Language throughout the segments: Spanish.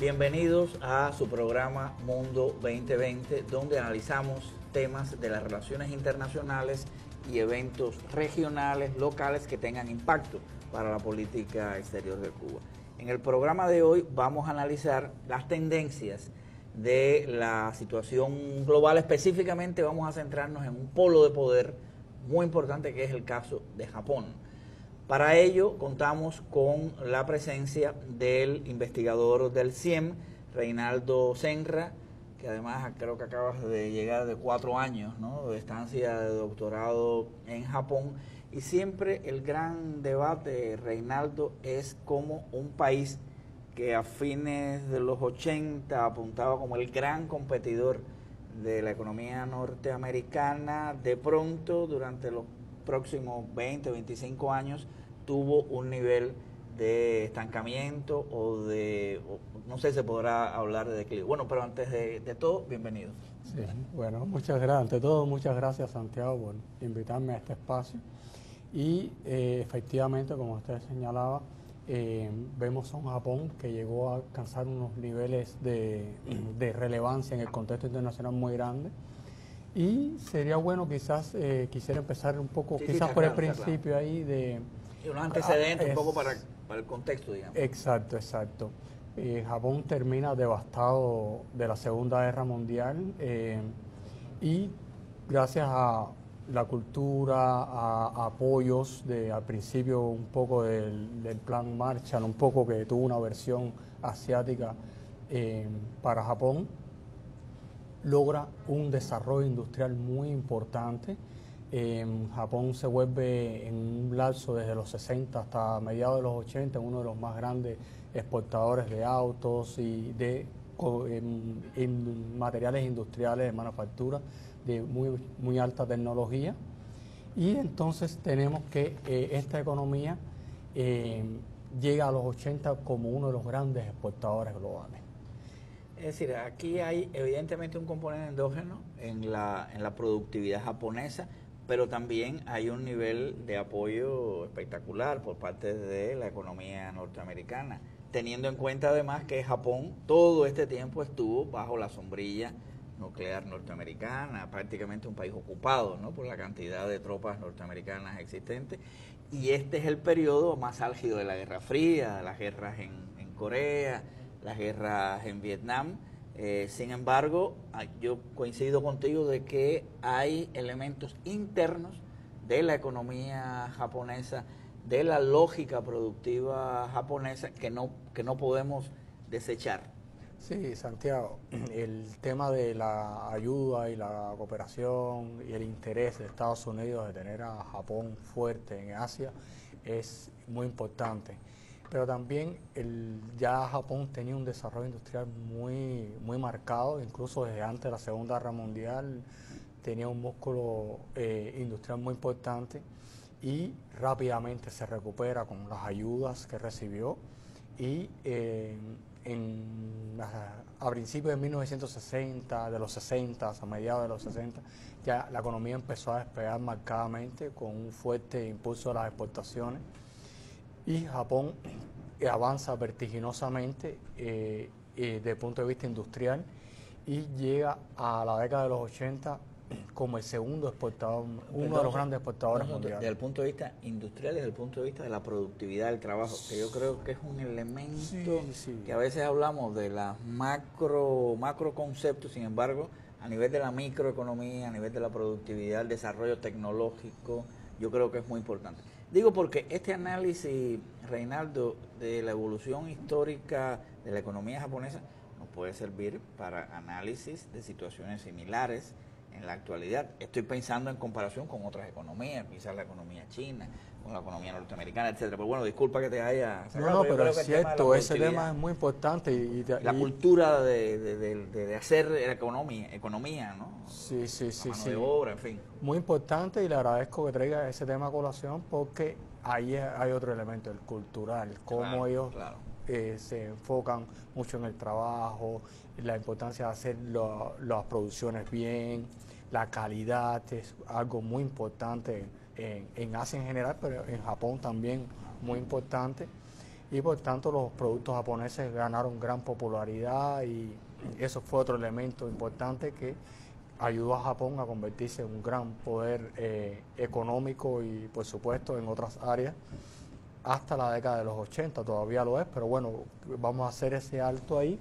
Bienvenidos a su programa Mundo 2020, donde analizamos temas de las relaciones internacionales y eventos regionales, locales que tengan impacto para la política exterior de Cuba. En el programa de hoy vamos a analizar las tendencias de la situación global. Específicamente vamos a centrarnos en un polo de poder muy importante que es el caso de Japón. Para ello contamos con la presencia del investigador del CIEM, Reinaldo Senra, que además creo que acabas de llegar de 4 años, ¿no?, de estancia de doctorado en Japón. Y siempre el gran debate, Reinaldo, es cómo un país que a fines de los 80 apuntaba como el gran competidor de la economía norteamericana, de pronto durante los próximos 20, 25 años tuvo un nivel de estancamiento no sé si se podrá hablar de declive. Bueno, pero antes de todo, bienvenido. Sí, bueno, muchas gracias. Ante todo, muchas gracias, Santiago, por invitarme a este espacio. Y efectivamente, como usted señalaba, vemos a un Japón que llegó a alcanzar unos niveles de relevancia en el contexto internacional muy grandes. Y sería bueno quizás, quisiera empezar un poco, Sí, quizás sí, por claro, el principio claro. ahí de... Y unos antecedentes un poco para el contexto, digamos. Exacto, exacto. Japón termina devastado de la Segunda Guerra Mundial y gracias a la cultura, a apoyos al principio un poco del plan Marshall, un poco que tuvo una versión asiática para Japón, logra un desarrollo industrial muy importante. Japón se vuelve en un lapso desde los 60 hasta mediados de los 80 uno de los más grandes exportadores de autos y en materiales industriales de manufactura de muy alta tecnología. Y entonces tenemos que esta economía llega a los 80 como uno de los grandes exportadores globales. Es decir, aquí hay evidentemente un componente endógeno en la productividad japonesa, pero también hay un nivel de apoyo espectacular por parte de la economía norteamericana, teniendo en cuenta además que Japón todo este tiempo estuvo bajo la sombrilla nuclear norteamericana, prácticamente un país ocupado, ¿no?, por la cantidad de tropas norteamericanas existentes, y este es el periodo más álgido de la Guerra Fría, las guerras en Corea, las guerras en Vietnam. Sin embargo, yo coincido contigo de que hay elementos internos de la economía japonesa, de la lógica productiva japonesa que no podemos desechar. Sí, Santiago, el tema de la ayuda y la cooperación y el interés de Estados Unidos de tener a Japón fuerte en Asia es muy importante. Pero también ya Japón tenía un desarrollo industrial muy marcado, incluso desde antes de la Segunda Guerra Mundial tenía un músculo industrial muy importante y rápidamente se recupera con las ayudas que recibió y a principios de 1960, de los 60, a mediados de los 60, ya la economía empezó a despegar marcadamente con un fuerte impulso de las exportaciones y Japón avanza vertiginosamente desde el punto de vista industrial y llega a la década de los 80 como el segundo exportador, uno de los grandes exportadores mundiales. Desde el punto de vista industrial y desde el punto de vista de la productividad del trabajo, que yo creo que es un elemento que a veces hablamos de las macro conceptos, sin embargo, a nivel de la microeconomía, a nivel de la productividad, el desarrollo tecnológico, yo creo que es muy importante. Digo porque este análisis, Reinaldo, de la evolución histórica de la economía japonesa nos puede servir para análisis de situaciones similares en la actualidad. Estoy pensando en comparación con otras economías, quizás la economía china, con la economía norteamericana, etcétera. Pero bueno, disculpa que te haya sacado. No, pero es cierto, ese tema es muy importante. La cultura de hacer economía, ¿no? Sí, la mano de obra, en fin. Muy importante y le agradezco que traiga ese tema a colación porque ahí hay otro elemento, el cultural, cómo ellos se enfocan mucho en el trabajo, la importancia de hacer las producciones bien, la calidad es algo muy importante en Asia en general, pero en Japón también muy importante. y por tanto los productos japoneses ganaron gran popularidad y eso fue otro elemento importante que ayudó a Japón a convertirse en un gran poder económico y por supuesto en otras áreas hasta la década de los 80, todavía lo es, pero bueno, vamos a hacer ese alto ahí,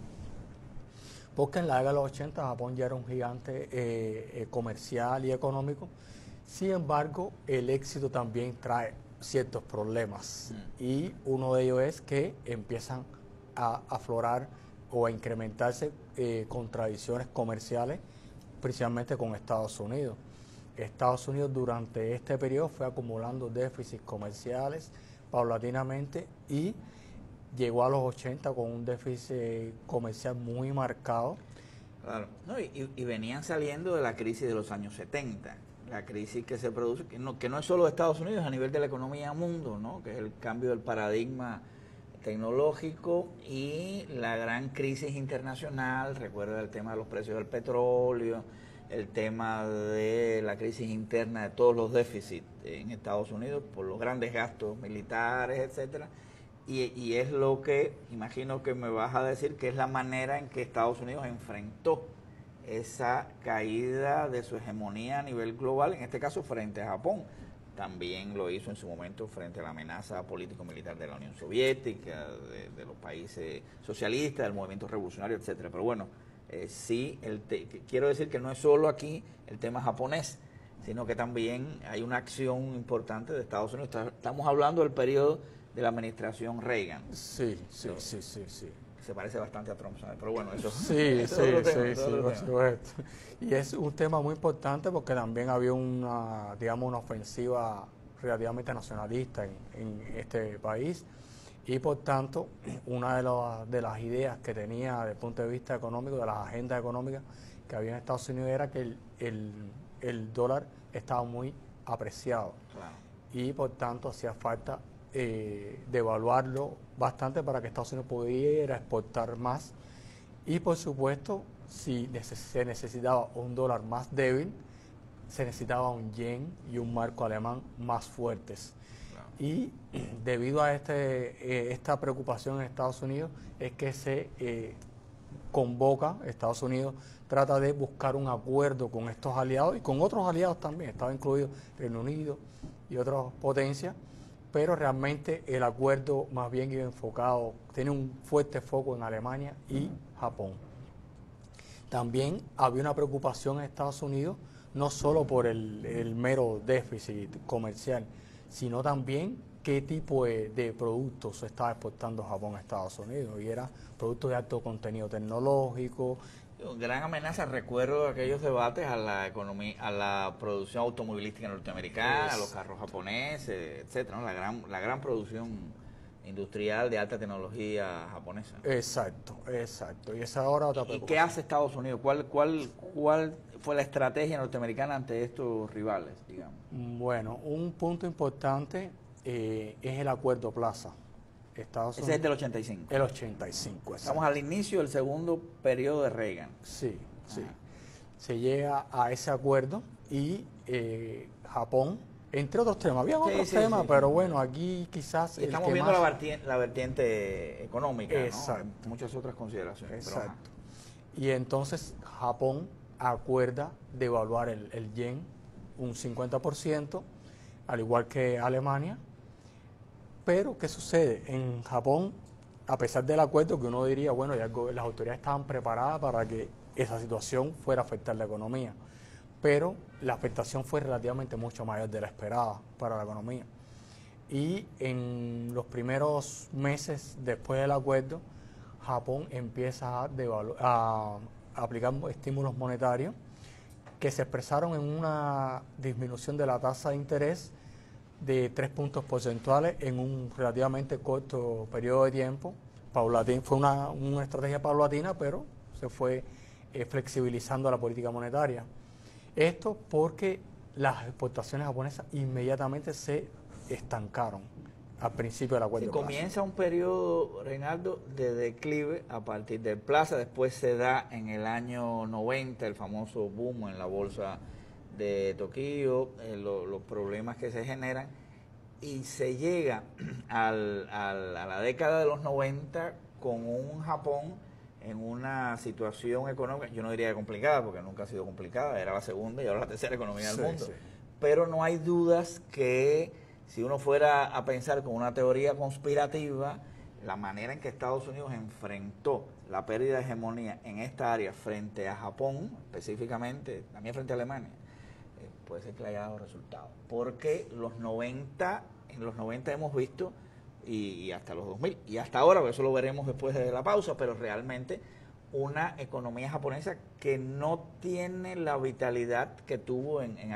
porque en la década de los 80 Japón ya era un gigante comercial y económico. Sin embargo, el éxito también trae ciertos problemas y uno de ellos es que empiezan a aflorar o a incrementarse contradicciones comerciales, principalmente con Estados Unidos. Estados Unidos durante este periodo fue acumulando déficits comerciales paulatinamente y llegó a los 80 con un déficit comercial muy marcado. Claro, no, y venían saliendo de la crisis de los años 70, la crisis que se produce, que no es solo de Estados Unidos, a nivel de la economía mundo, ¿no? Que es el cambio del paradigma tecnológico y la gran crisis internacional. Recuerda el tema de los precios del petróleo, el tema de la crisis interna de todos los déficits en Estados Unidos por los grandes gastos militares, etcétera. Y es lo que, imagino que me vas a decir, que es la manera en que Estados Unidos enfrentó esa caída de su hegemonía a nivel global, en este caso frente a Japón. También lo hizo en su momento frente a la amenaza político-militar de la Unión Soviética, de los países socialistas, del movimiento revolucionario, etcétera. Pero bueno, sí, quiero decir que no es solo aquí el tema japonés, sino que también hay una acción importante de Estados Unidos. Estamos hablando del periodo de la administración Reagan. Sí. Se parece bastante a Trump, ¿sabes? Pero bueno, eso sí, es otro tema, por supuesto. Y es un tema muy importante porque también había una, digamos, una ofensiva relativamente nacionalista en este país y por tanto una de las ideas que tenía desde el punto de vista económico, de las agendas económicas que había en Estados Unidos era que el dólar estaba muy apreciado. Claro. Y por tanto hacía falta devaluarlo bastante para que Estados Unidos pudiera exportar más y por supuesto si se necesitaba un dólar más débil se necesitaba un yen y un marco alemán más fuertes. Claro. Y debido a esta preocupación en Estados Unidos es que se convoca, Estados Unidos trata de buscar un acuerdo con estos aliados y con otros aliados también, estaba incluido Reino Unido y otras potencias, pero realmente el acuerdo más bien iba enfocado, tiene un fuerte foco en Alemania y Japón. También había una preocupación en Estados Unidos, no solo por el mero déficit comercial, sino también qué tipo de productos se estaba exportando Japón a Estados Unidos, y era productos de alto contenido tecnológico. Gran amenaza, recuerdo aquellos debates a la economía, a la producción automovilística norteamericana, a los carros japoneses, etcétera, ¿no? La gran producción industrial de alta tecnología japonesa. Exacto. Y esa ahora otra preocupación. ¿Y qué hace Estados Unidos? ¿Cuál fue la estrategia norteamericana ante estos rivales, digamos? Bueno, un punto importante es el Acuerdo Plaza. Ese es del 85. El 85, exacto. Estamos al inicio del segundo periodo de Reagan. Sí. Se llega a ese acuerdo y Japón, entre otros temas, había otros temas, pero bueno, aquí quizás estamos viendo la vertiente económica, exacto, ¿no? Muchas otras consideraciones. Exacto. Y entonces Japón acuerda devaluar el yen un 50%, al igual que Alemania. Pero, ¿qué sucede? En Japón, a pesar del acuerdo, que uno diría, bueno, ya las autoridades estaban preparadas para que esa situación fuera a afectar la economía, pero la afectación fue relativamente mucho mayor de la esperada para la economía. Y en los primeros meses después del acuerdo, Japón empieza a aplicar estímulos monetarios que se expresaron en una disminución de la tasa de interés de 3 puntos porcentuales en un relativamente corto periodo de tiempo. Fue una estrategia paulatina, pero se fue flexibilizando la política monetaria. Esto porque las exportaciones japonesas inmediatamente se estancaron al principio del acuerdo. Comienza un periodo, Reinaldo, de declive a partir del Plaza, después se da en el año 90 el famoso boom en la bolsa de Tokio, los problemas que se generan, y se llega a la década de los 90 con un Japón en una situación económica, yo no diría complicada, porque nunca ha sido complicada, era la segunda y ahora la tercera economía del mundo. Sí. Pero no hay dudas que si uno fuera a pensar con una teoría conspirativa, la manera en que Estados Unidos enfrentó la pérdida de hegemonía en esta área frente a Japón, específicamente, también frente a Alemania, puede ser que le haya dado resultados. Porque en los 90 hemos visto, y hasta los 2000, y hasta ahora, eso lo veremos después de la pausa, pero realmente una economía japonesa que no tiene la vitalidad que tuvo en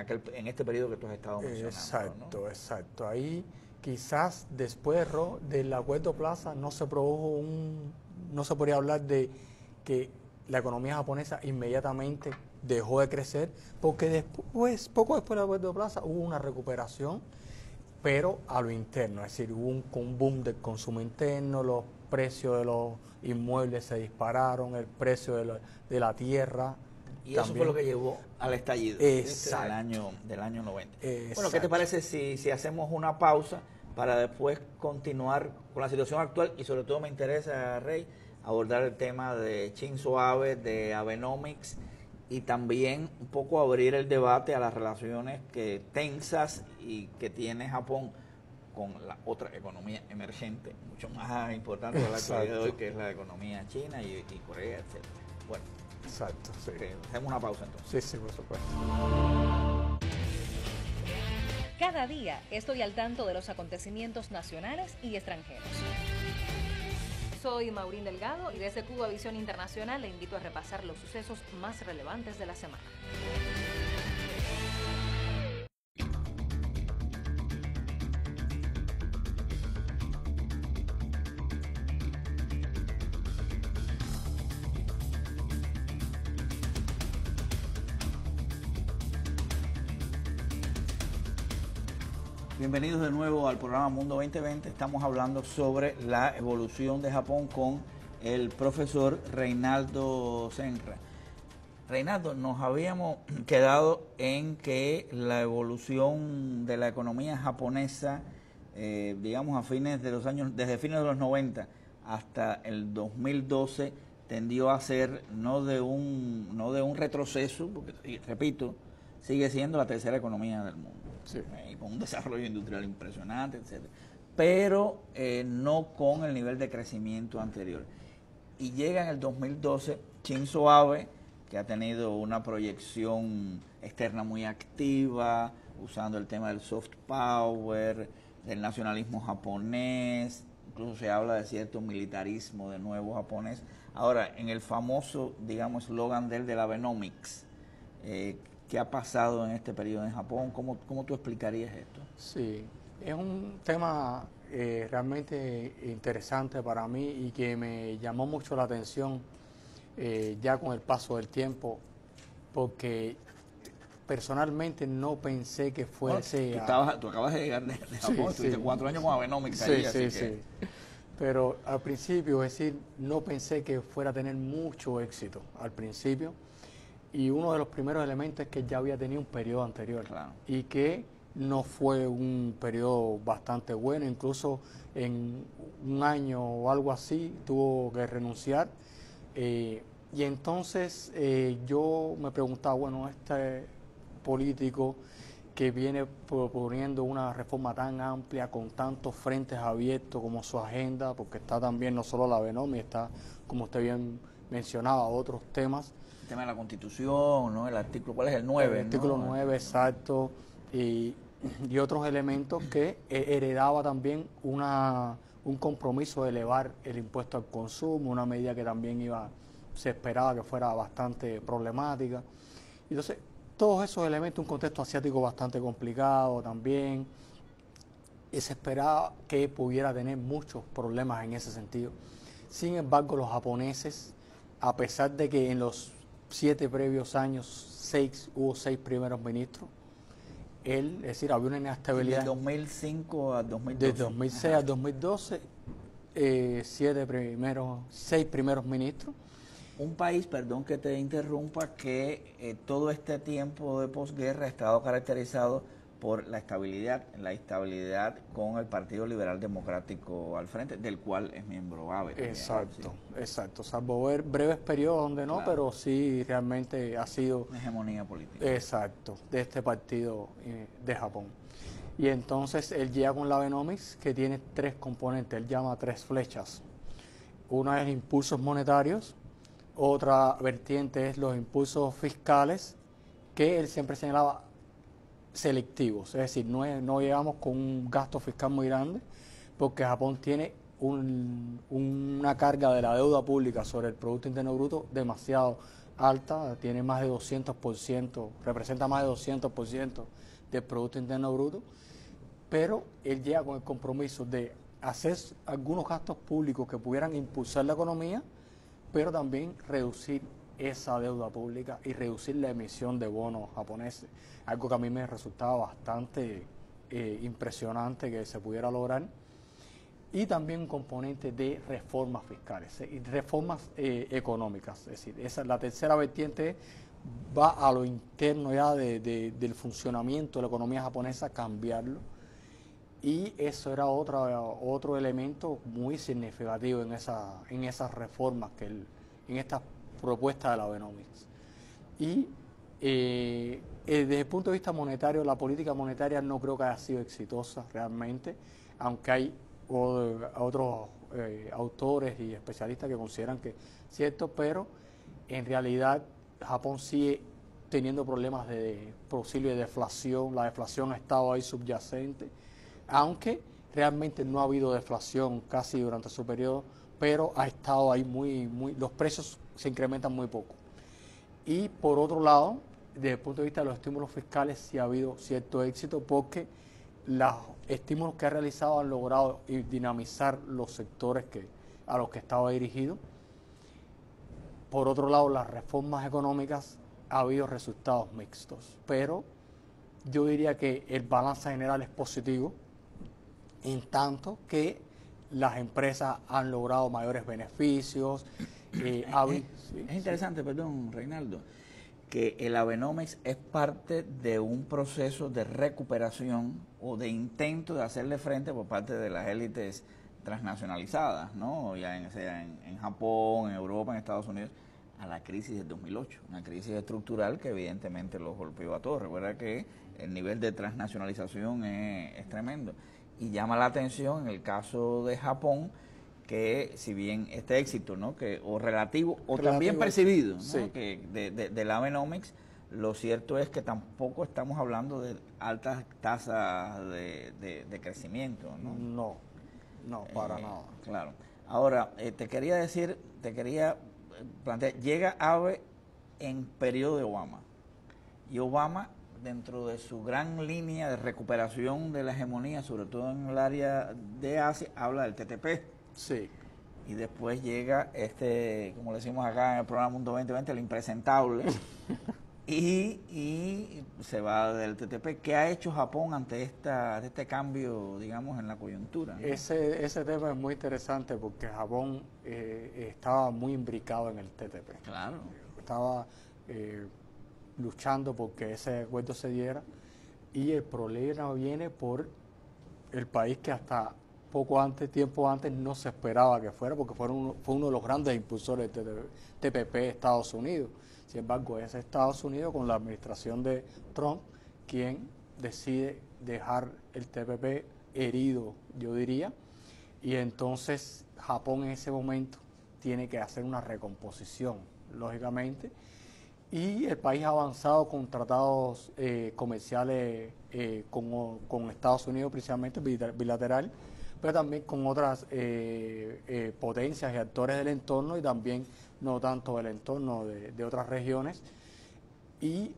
este periodo que tú has estado mencionando. Exacto, ¿no? Exacto. Ahí quizás después del Acuerdo Plaza no se produjo no se podría hablar de que la economía japonesa inmediatamente dejó de crecer, porque después, poco después del Acuerdo Plaza, hubo una recuperación, pero a lo interno, es decir, hubo un boom del consumo interno, los precios de los inmuebles se dispararon, el precio de la tierra. Y también, eso fue lo que llevó al estallido del año 90. Exacto. Bueno, ¿qué te parece si hacemos una pausa para después continuar con la situación actual? Y sobre todo me interesa, Rey, abordar el tema de Shinzo Abe, de Abenomics, y también un poco abrir el debate a las relaciones tensas y que tiene Japón con la otra economía emergente, mucho más importante de la actualidad de hoy, que es la economía china y Corea, etc. Bueno, exacto, sí. Hacemos una pausa entonces. Sí, por supuesto. Cada día estoy al tanto de los acontecimientos nacionales y extranjeros. Soy Maurín Delgado y desde Cuba Visión Internacional le invito a repasar los sucesos más relevantes de la semana. Bienvenidos de nuevo al programa Mundo 2020. Estamos hablando sobre la evolución de Japón con el profesor Reinaldo Senra. Reinaldo, nos habíamos quedado en que la evolución de la economía japonesa, digamos desde fines de los 90 hasta el 2012, tendió a ser no de un retroceso, porque, repito, sigue siendo la tercera economía del mundo. Sí. Con un desarrollo industrial impresionante, etcétera, pero no con el nivel de crecimiento anterior. Y llega en el 2012 Shinzo Abe, que ha tenido una proyección externa muy activa, usando el tema del soft power, del nacionalismo japonés, incluso se habla de cierto militarismo de nuevo japonés. Ahora, en el famoso, digamos, eslogan del Abenomics, ¿qué ha pasado en este periodo en Japón? ¿Cómo tú explicarías esto? Sí, es un tema realmente interesante para mí y que me llamó mucho la atención ya con el paso del tiempo, porque personalmente no pensé que fuese... Tú acabas de llegar de Japón, estuviste 4 años con Abenomics ahí, sí. Pero al principio, es decir, no pensé que fuera a tener mucho éxito al principio. Y uno de los primeros elementos es que ya había tenido un periodo anterior, claro, y que no fue un periodo bastante bueno, incluso en un año o algo así tuvo que renunciar. Y entonces yo me preguntaba, bueno, este político que viene proponiendo una reforma tan amplia, con tantos frentes abiertos como su agenda, porque está también no solo la Abenomics, está, como usted bien mencionaba, otros temas. El tema de la Constitución, ¿no? El artículo, ¿cuál es el 9? El artículo 9, exacto, y otros elementos que heredaba también un compromiso de elevar el impuesto al consumo, una medida que también se esperaba que fuera bastante problemática. Entonces, todos esos elementos, un contexto asiático bastante complicado también, y se esperaba que pudiera tener muchos problemas en ese sentido. Sin embargo, los japoneses, a pesar de que en los 7 previos años hubo 6 primeros ministros, es decir, había una inestabilidad. De 2005 a 2012. De 2006 a 2012, 6 primeros ministros. Un país, perdón que te interrumpa, que todo este tiempo de posguerra ha estado caracterizado por la estabilidad con el Partido Liberal Democrático al frente, del cual es miembro AVE. Exacto, sí. exacto. Salvo breves periodos donde no, Claro. Pero sí realmente ha sido... Una hegemonía política. Exacto, de este partido de Japón. Y entonces él llega con la Abenomics, que tiene tres componentes, él llama tres flechas. Una es impulsos monetarios, otra vertiente es los impulsos fiscales, que él siempre señalaba selectivos, es decir, no llegamos con un gasto fiscal muy grande, porque Japón tiene una carga de la deuda pública sobre el Producto Interno Bruto demasiado alta, tiene más de 200%, representa más de 200% del Producto Interno Bruto, pero él llega con el compromiso de hacer algunos gastos públicos que pudieran impulsar la economía, pero también reducir esa deuda pública y reducir la emisión de bonos japoneses, algo que a mí me resultaba bastante impresionante que se pudiera lograr, y también un componente de reformas fiscales y reformas económicas, es decir, la tercera vertiente va a lo interno ya del funcionamiento de la economía japonesa, cambiarlo, y eso era otro elemento muy significativo en esas reformas, en estas propuestas de la Abenomics. Y desde el punto de vista monetario, la política monetaria no creo que haya sido exitosa realmente, aunque hay otros autores y especialistas que consideran que es cierto, pero en realidad Japón sigue teniendo problemas de posible deflación, la deflación ha estado ahí subyacente, aunque realmente no ha habido deflación casi durante su periodo, pero ha estado ahí los precios se incrementan muy poco. Y por otro lado, desde el punto de vista de los estímulos fiscales, sí ha habido cierto éxito porque los estímulos que ha realizado han logrado dinamizar los sectores a los que estaba dirigido. Por otro lado, las reformas económicas ha habido resultados mixtos, pero yo diría que el balance general es positivo, en tanto que las empresas han logrado mayores beneficios. Es interesante, perdón, Reinaldo, que el Abenomics es parte de un proceso de recuperación o de intento de hacerle frente por parte de las élites transnacionalizadas, ¿no? Ya sea en Japón, en Europa, en Estados Unidos, a la crisis del 2008, una crisis estructural que evidentemente los golpeó a todos. Recuerda que el nivel de transnacionalización es tremendo. Y llama la atención en el caso de Japón, que si bien este éxito, ¿no?, que o relativo o también percibido, ¿no?, sí, que de la Abenomics, lo cierto es que tampoco estamos hablando de altas tasas de crecimiento, ¿no? No, para nada. Claro. Ahora, te quería plantear, llega Abe en periodo de Obama, y Obama, dentro de su gran línea de recuperación de la hegemonía, sobre todo en el área de Asia, habla del TTP. Sí. Y después llega como le decimos acá en el programa Mundo 2020, el impresentable, y se va del TTP. ¿Qué ha hecho Japón ante este cambio, digamos, en la coyuntura, ¿no? Ese tema es muy interesante porque Japón estaba muy imbricado en el TTP. Claro. Estaba luchando porque ese acuerdo se diera, y el problema viene por el país que hasta tiempo antes no se esperaba que fuera, porque fue uno de los grandes impulsores del TPP de Estados Unidos. Sin embargo, es Estados Unidos, con la administración de Trump, quien decide dejar el TPP herido, yo diría, y entonces Japón en ese momento tiene que hacer una recomposición, lógicamente, y el país ha avanzado con tratados comerciales con Estados Unidos, principalmente bilateral, pero también con otras potencias y actores del entorno, y también no tanto del entorno de otras regiones, y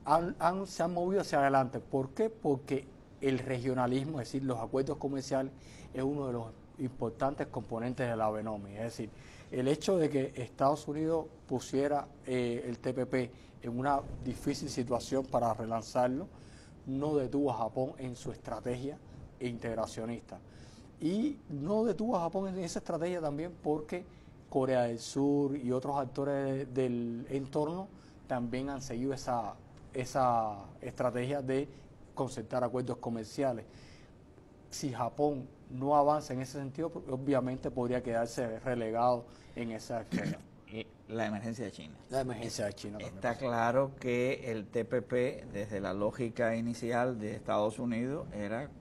se han movido hacia adelante. ¿Por qué? Porque el regionalismo, es decir, los acuerdos comerciales, es uno de los importantes componentes de la Abenomics. Es decir, el hecho de que Estados Unidos pusiera el TPP en una difícil situación para relanzarlo, no detuvo a Japón en su estrategia integracionista. Y no detuvo a Japón en esa estrategia también porque Corea del Sur y otros actores del entorno también han seguido esa estrategia de concertar acuerdos comerciales. Si Japón no avanza en ese sentido, obviamente podría quedarse relegado en esa esfera. La emergencia de China. La emergencia de China también. Está claro que el TPP, desde la lógica inicial de Estados Unidos, era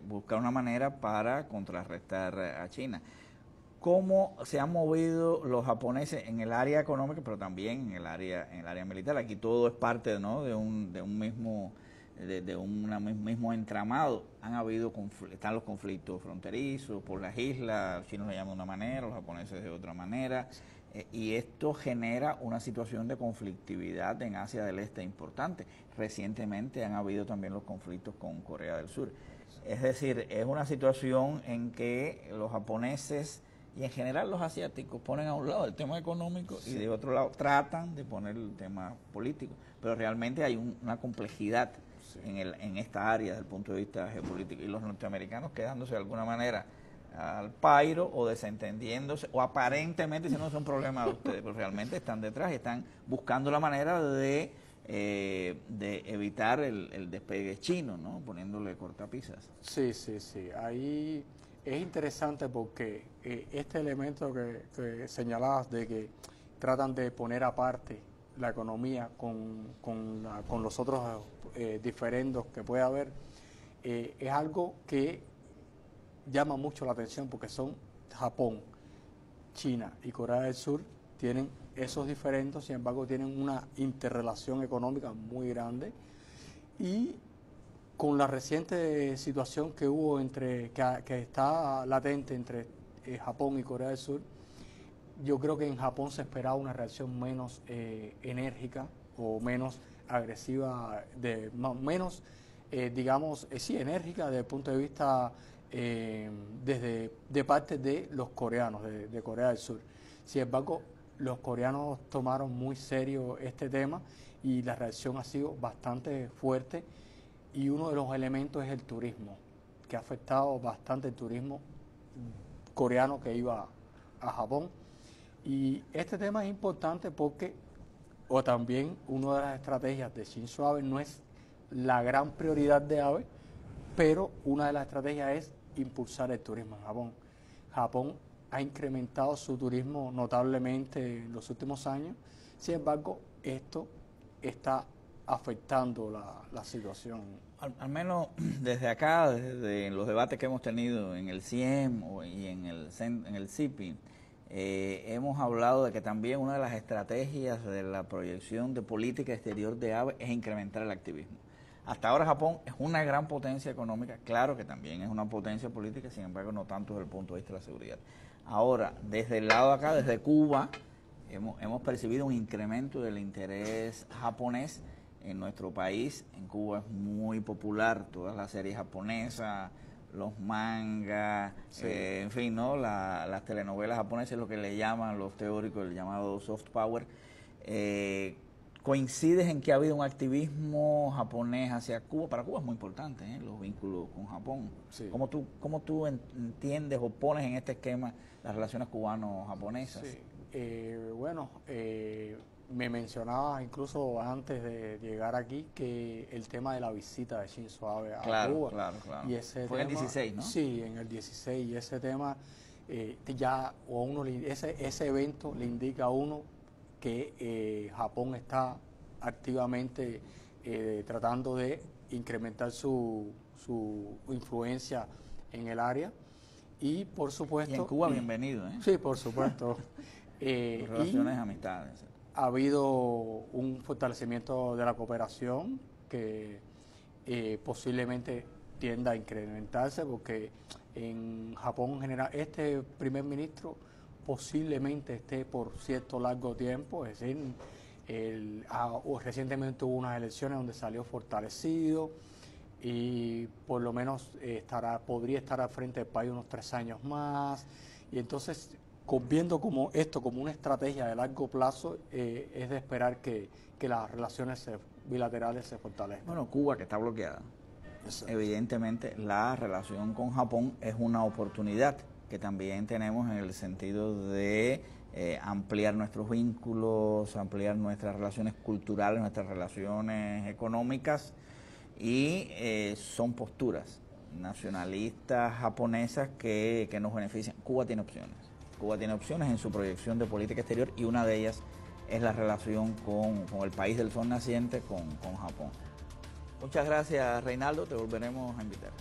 buscar una manera para contrarrestar a China. ¿Cómo se han movido los japoneses en el área económica, pero también en el área militar? Aquí todo es parte, ¿no?, de un mismo entramado. Están los conflictos fronterizos por las islas, los chinos le llaman de una manera, los japoneses de otra manera, y esto genera una situación de conflictividad en Asia del Este importante. Recientemente han habido también los conflictos con Corea del Sur. Es decir, es una situación en que los japoneses y en general los asiáticos ponen a un lado el tema económico y de otro lado tratan de poner el tema político, pero realmente hay una complejidad en esta área desde el punto de vista geopolítico, y los norteamericanos quedándose de alguna manera al pairo o desentendiéndose o aparentemente diciendo no es un problema de ustedes, pero realmente están detrás y están buscando la manera de evitar el despegue chino, ¿no?, poniéndole cortapisas. Sí. Ahí es interesante porque este elemento que señalabas de que tratan de poner aparte la economía con los otros diferendos que puede haber, es algo que llama mucho la atención porque son Japón, China y Corea del Sur tienen esos diferendos, sin embargo tienen una interrelación económica muy grande, y con la reciente situación que hubo que está latente entre Japón y Corea del Sur, yo creo que en Japón se esperaba una reacción menos enérgica o menos agresiva, menos, enérgica desde el punto de vista de parte de los coreanos, de Corea del Sur. Sin embargo, los coreanos tomaron muy serio este tema y la reacción ha sido bastante fuerte, y uno de los elementos es el turismo, que ha afectado bastante el turismo coreano que iba a Japón. Y este tema es importante porque, o también una de las estrategias de Shinzo Abe no es la gran prioridad de Abe, pero una de las estrategias es impulsar el turismo en Japón. Japón ha incrementado su turismo notablemente en los últimos años, sin embargo, esto está afectando la situación. Al menos desde acá, desde los debates que hemos tenido en el CIEM y en el CIPI, hemos hablado de que también una de las estrategias de la proyección de política exterior de ABE es incrementar el activismo. Hasta ahora Japón es una gran potencia económica, claro que también es una potencia política, sin embargo no tanto desde el punto de vista de la seguridad. Ahora, desde el lado de acá, desde Cuba, hemos percibido un incremento del interés japonés en nuestro país. En Cuba es muy popular todas las series japonesas, los mangas, en fin, ¿no? Las telenovelas japonesas, lo que le llaman los teóricos, el llamado soft power. ¿Coincides en que ha habido un activismo japonés hacia Cuba? Para Cuba es muy importante, los vínculos con Japón. Sí. ¿Cómo tú entiendes o pones en este esquema las relaciones cubano-japonesas? Sí. Me mencionabas incluso antes de llegar aquí que el tema de la visita de Shinzo Abe a Cuba. Claro. Y ese fue en el 16, ¿no? Sí, en el 16. Y ese tema, ese evento le indica a uno que Japón está activamente tratando de incrementar su influencia en el área. Y por supuesto... Y en Cuba, bienvenido, ¿eh? Sí, por supuesto. Relaciones, amistades. Ha habido un fortalecimiento de la cooperación que posiblemente tienda a incrementarse, porque en Japón en general este primer ministro posiblemente esté por cierto largo tiempo, es decir, recientemente hubo unas elecciones donde salió fortalecido y por lo menos podría estar al frente del país unos 3 años más, y entonces viendo como esto como una estrategia de largo plazo, es de esperar que las relaciones bilaterales se fortalezcan. Bueno, Cuba, que está bloqueada, evidentemente la relación con Japón es una oportunidad que también tenemos en el sentido de ampliar nuestros vínculos, ampliar nuestras relaciones culturales, nuestras relaciones económicas, y son posturas nacionalistas japonesas que nos benefician. Cuba tiene opciones en su proyección de política exterior y una de ellas es la relación con el país del sol naciente, con Japón. Muchas gracias, Reinaldo, te volveremos a invitar.